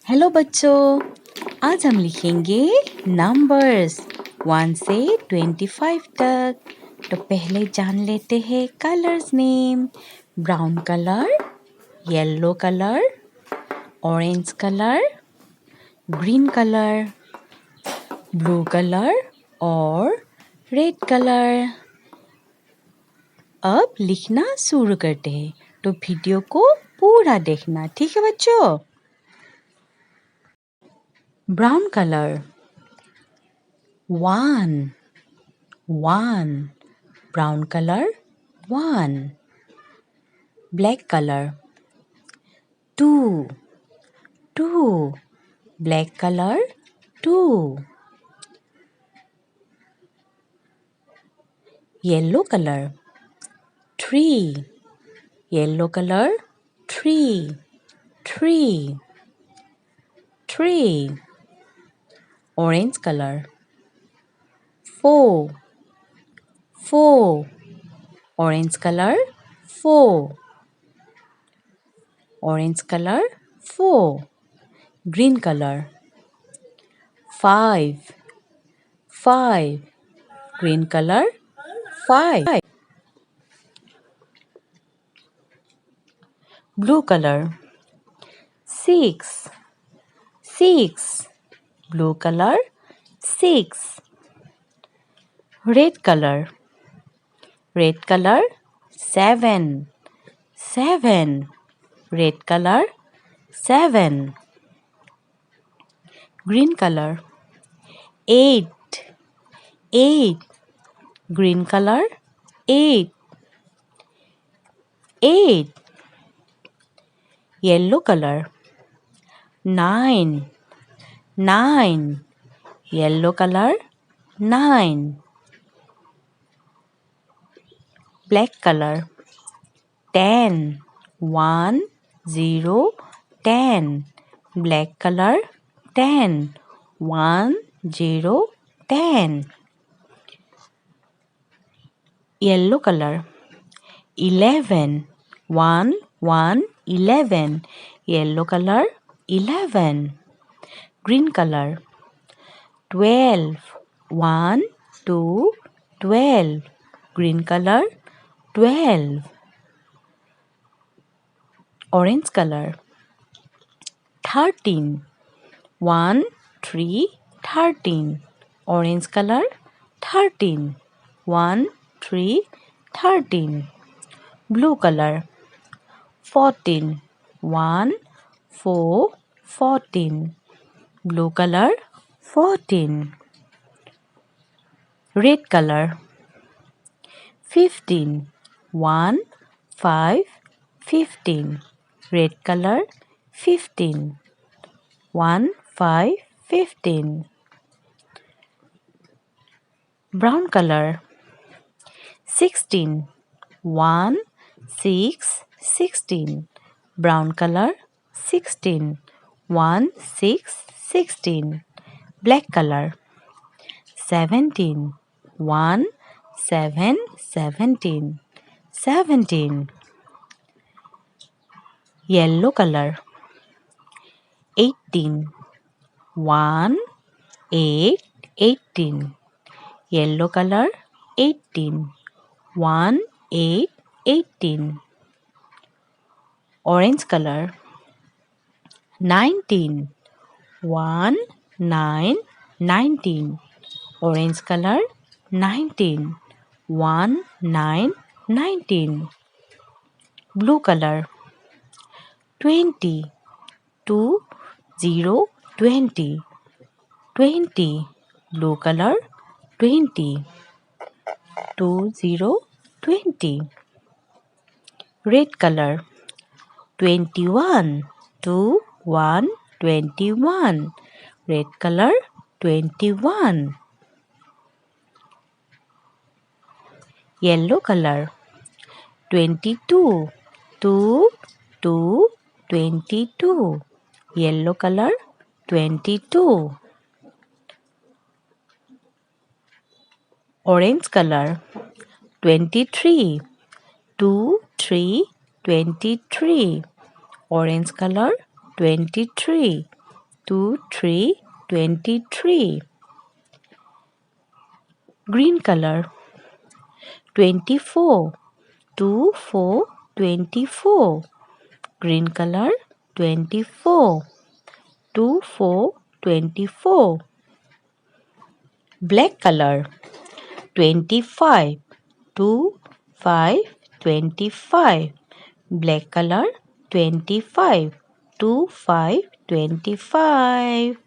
Hello बच्चों, आज हम लिखेंगे नंबर्स 1 से 25 तक। तो पहले जान लेते हैं colours name. Brown colour, yellow colour, orange colour, green colour, blue colour और रेड कलर। अब लिखना शुरू करते हैं, तो वीडियो को पूरा देखना, ठीक है बच्चों। Brown color. 1 brown color. 1 black color. 2 black color. 2 yellow color. 3 yellow color. 3 orange color. 4 orange color. 4 orange color. 4 green color. 5 green color. 5 blue color. 6 blue color. 6 red color. 7 red color. 7 green color. 8 green color. 8 yellow color. 9 yellow color. 9 black color. 10 black color. 10 yellow color. 11 yellow color. 11 green color. 12 green color. 12 orange color. 13 orange color. 13 blue color. 14 blue color. 14 red color. 15 red color. 15 brown color. 16 brown color. 16 black color. 17 yellow color. 18 yellow color. 18 orange color. 19 orange color. 19 blue color. 20 blue color. 20 red color. 21 red color. 21 yellow color. 22 yellow color. 22 orange color. 23 23 orange color. 23 2, 3, 23. Green color. 24. 2, 4, 24. Green color. 24. 2, 4, 24. Black color. 25. 2, 5, 25. Black color. 25. 2, 5, 25.